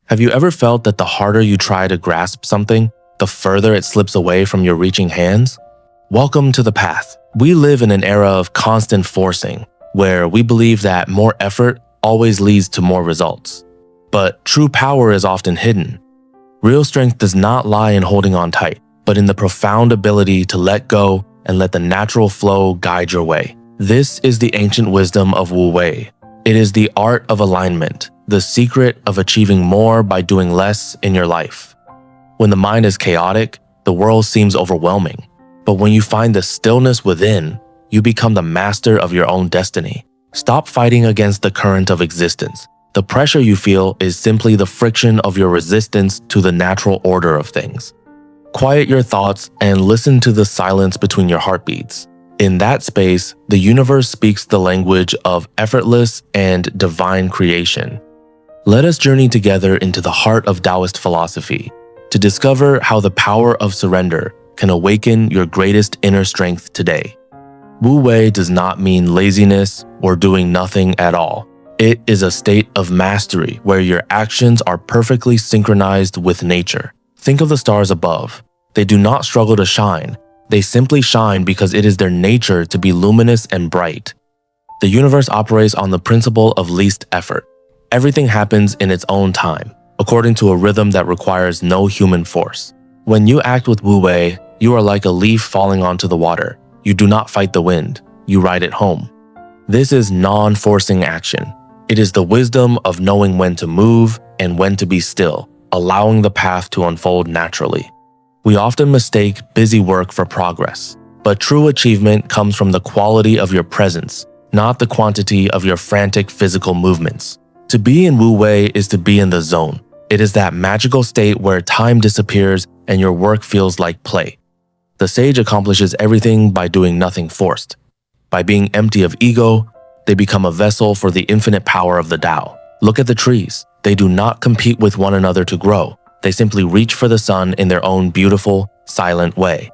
Have you ever felt that the harder you try to grasp something, the further it slips away from your reaching hands? Welcome to the path. We live in an era of constant forcing, where we believe that more effort always leads to more results. But true power is often hidden. Real strength does not lie in holding on tight, but in the profound ability to let go and let the natural flow guide your way. This is the ancient wisdom of Wu Wei. It is the art of alignment, the secret of achieving more by doing less in your life. When the mind is chaotic, the world seems overwhelming. But when you find the stillness within, you become the master of your own destiny. Stop fighting against the current of existence. The pressure you feel is simply the friction of your resistance to the natural order of things. Quiet your thoughts and listen to the silence between your heartbeats. In that space, the universe speaks the language of effortless and divine creation. Let us journey together into the heart of Taoist philosophy to discover how the power of surrender can awaken your greatest inner strength today. Wu Wei does not mean laziness or doing nothing at all. It is a state of mastery where your actions are perfectly synchronized with nature. Think of the stars above. They do not struggle to shine. They simply shine because it is their nature to be luminous and bright. The universe operates on the principle of least effort. Everything happens in its own time, according to a rhythm that requires no human force. When you act with Wu Wei, you are like a leaf falling onto the water. You do not fight the wind, you ride it home. This is non-forcing action. It is the wisdom of knowing when to move and when to be still, allowing the path to unfold naturally. We often mistake busy work for progress, but true achievement comes from the quality of your presence, not the quantity of your frantic physical movements. To be in Wu Wei is to be in the zone. It is that magical state where time disappears and your work feels like play. The sage accomplishes everything by doing nothing forced. By being empty of ego, they become a vessel for the infinite power of the Tao. Look at the trees. They do not compete with one another to grow. They simply reach for the sun in their own beautiful, silent way.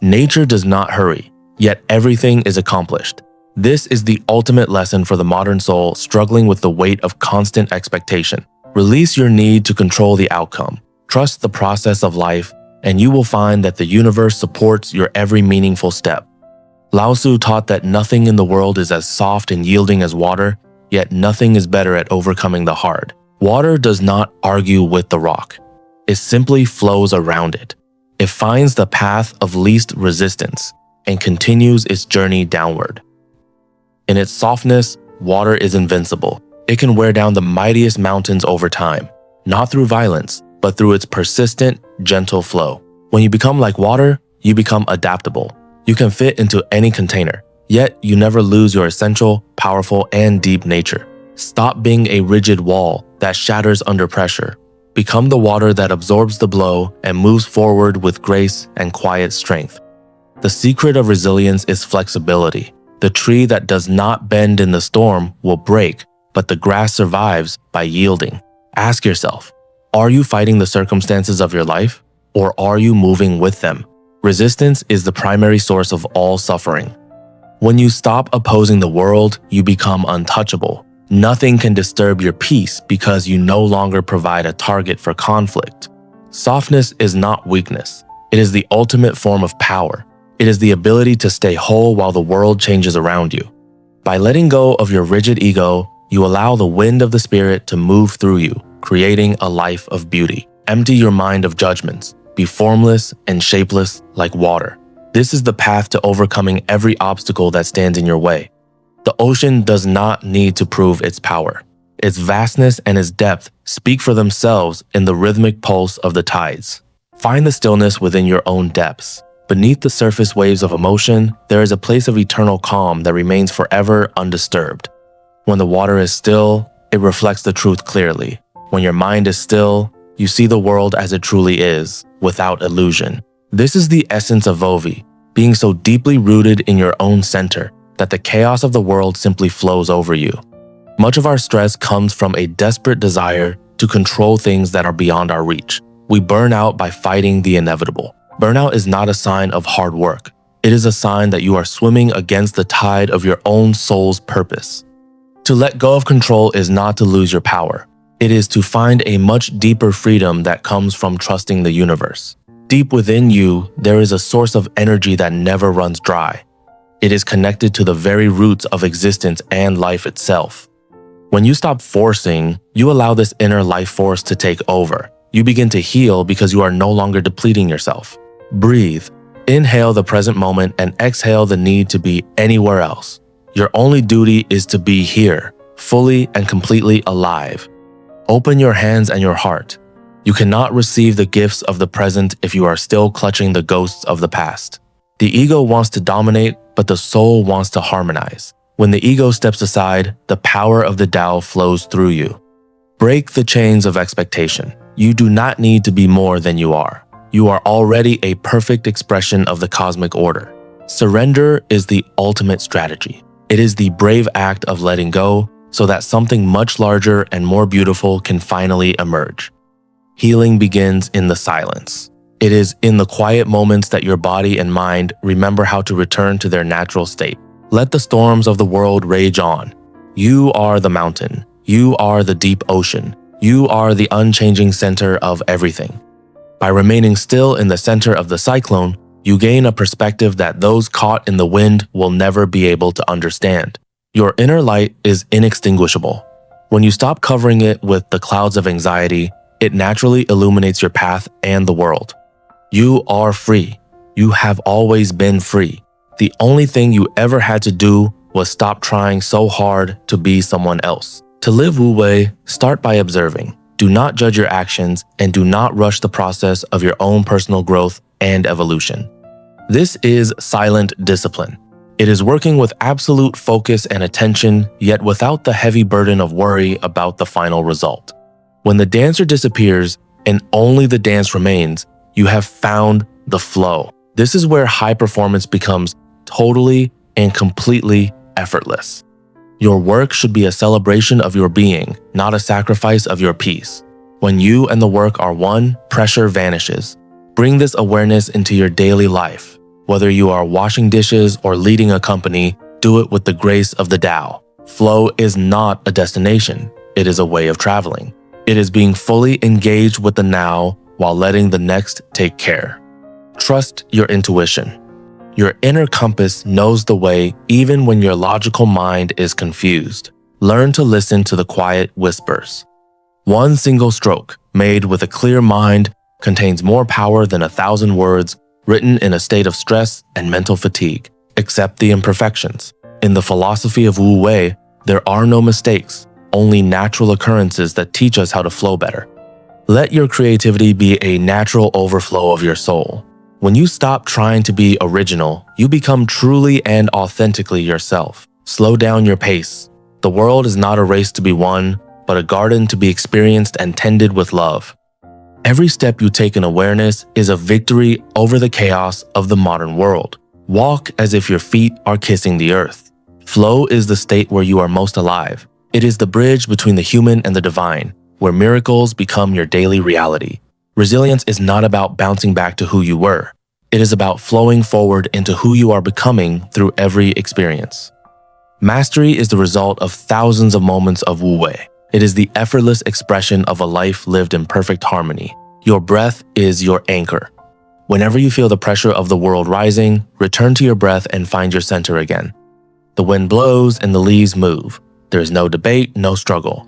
Nature does not hurry, yet everything is accomplished. This is the ultimate lesson for the modern soul struggling with the weight of constant expectation. Release your need to control the outcome. Trust the process of life, and you will find that the universe supports your every meaningful step. Lao Tzu taught that nothing in the world is as soft and yielding as water, yet nothing is better at overcoming the hard. Water does not argue with the rock. It simply flows around it. It finds the path of least resistance and continues its journey downward. In its softness, water is invincible. It can wear down the mightiest mountains over time, not through violence, but through its persistent, gentle flow. When you become like water, you become adaptable. You can fit into any container, yet you never lose your essential, powerful, and deep nature. Stop being a rigid wall that shatters under pressure. Become the water that absorbs the blow and moves forward with grace and quiet strength. The secret of resilience is flexibility. The tree that does not bend in the storm will break, but the grass survives by yielding. Ask yourself, are you fighting the circumstances of your life, or are you moving with them? Resistance is the primary source of all suffering. When you stop opposing the world, you become untouchable. Nothing can disturb your peace because you no longer provide a target for conflict. Softness is not weakness. It is the ultimate form of power. It is the ability to stay whole while the world changes around you. By letting go of your rigid ego, you allow the wind of the spirit to move through you, creating a life of beauty. Empty your mind of judgments. Be formless and shapeless like water. This is the path to overcoming every obstacle that stands in your way. The ocean does not need to prove its power. Its vastness and its depth speak for themselves in the rhythmic pulse of the tides. Find the stillness within your own depths. Beneath the surface waves of emotion, there is a place of eternal calm that remains forever undisturbed. When the water is still, it reflects the truth clearly. When your mind is still, you see the world as it truly is, without illusion. This is the essence of Vovi, being so deeply rooted in your own center that the chaos of the world simply flows over you. Much of our stress comes from a desperate desire to control things that are beyond our reach. We burn out by fighting the inevitable. Burnout is not a sign of hard work. It is a sign that you are swimming against the tide of your own soul's purpose. To let go of control is not to lose your power. It is to find a much deeper freedom that comes from trusting the universe. Deep within you, there is a source of energy that never runs dry. It is connected to the very roots of existence and life itself. When you stop forcing, you allow this inner life force to take over. You begin to heal because you are no longer depleting yourself. Breathe. Inhale the present moment and exhale the need to be anywhere else. Your only duty is to be here, fully and completely alive. Open your hands and your heart. You cannot receive the gifts of the present if you are still clutching the ghosts of the past. The ego wants to dominate, but the soul wants to harmonize. When the ego steps aside, the power of the Tao flows through you. Break the chains of expectation. You do not need to be more than you are. You are already a perfect expression of the cosmic order. Surrender is the ultimate strategy. It is the brave act of letting go so that something much larger and more beautiful can finally emerge. Healing begins in the silence. It is in the quiet moments that your body and mind remember how to return to their natural state. Let the storms of the world rage on. You are the mountain. You are the deep ocean. You are the unchanging center of everything. By remaining still in the center of the cyclone, you gain a perspective that those caught in the wind will never be able to understand. Your inner light is inextinguishable. When you stop covering it with the clouds of anxiety, it naturally illuminates your path and the world. You are free. You have always been free. The only thing you ever had to do was stop trying so hard to be someone else. To live Wu Wei, start by observing. Do not judge your actions and do not rush the process of your own personal growth and evolution. This is silent discipline. It is working with absolute focus and attention, yet without the heavy burden of worry about the final result. When the dancer disappears and only the dance remains, you have found the flow. This is where high performance becomes totally and completely effortless. Your work should be a celebration of your being, not a sacrifice of your peace. When you and the work are one, pressure vanishes. Bring this awareness into your daily life. Whether you are washing dishes or leading a company, do it with the grace of the Tao. Flow is not a destination. It is a way of traveling. It is being fully engaged with the now while letting the next take care. Trust your intuition. Your inner compass knows the way even when your logical mind is confused. Learn to listen to the quiet whispers. One single stroke, made with a clear mind, contains more power than 1,000 words written in a state of stress and mental fatigue. Accept the imperfections. In the philosophy of Wu Wei, there are no mistakes, only natural occurrences that teach us how to flow better. Let your creativity be a natural overflow of your soul. When you stop trying to be original, you become truly and authentically yourself. Slow down your pace. The world is not a race to be won, but a garden to be experienced and tended with love. Every step you take in awareness is a victory over the chaos of the modern world. Walk as if your feet are kissing the earth. Flow is the state where you are most alive. It is the bridge between the human and the divine, where miracles become your daily reality. Resilience is not about bouncing back to who you were. It is about flowing forward into who you are becoming through every experience. Mastery is the result of thousands of moments of Wu Wei. It is the effortless expression of a life lived in perfect harmony. Your breath is your anchor. Whenever you feel the pressure of the world rising, return to your breath and find your center again. The wind blows and the leaves move. There is no debate, no struggle.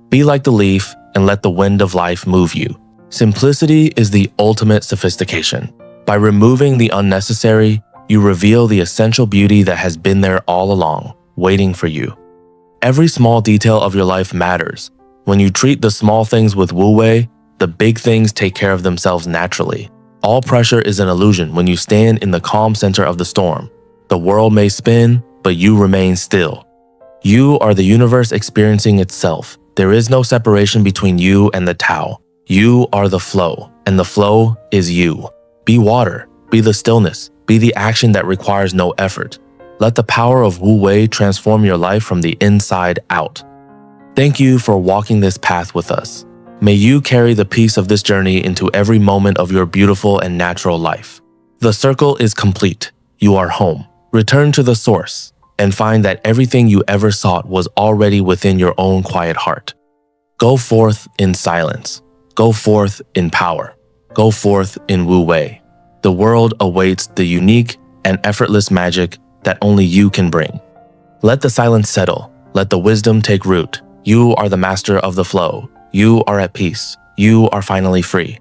Be like the leaf and let the wind of life move you. Simplicity is the ultimate sophistication. By removing the unnecessary, you reveal the essential beauty that has been there all along, waiting for you. Every small detail of your life matters. When you treat the small things with Wu Wei, the big things take care of themselves naturally. All pressure is an illusion when you stand in the calm center of the storm. The world may spin, but you remain still. You are the universe experiencing itself. There is no separation between you and the Tao. You are the flow, and the flow is you. Be water, be the stillness, be the action that requires no effort. Let the power of Wu Wei transform your life from the inside out. Thank you for walking this path with us. May you carry the peace of this journey into every moment of your beautiful and natural life. The circle is complete. You are home. Return to the source and find that everything you ever sought was already within your own quiet heart. Go forth in silence. Go forth in power. Go forth in Wu Wei. The world awaits the unique and effortless magic that only you can bring. Let the silence settle. Let the wisdom take root. You are the master of the flow. You are at peace. You are finally free.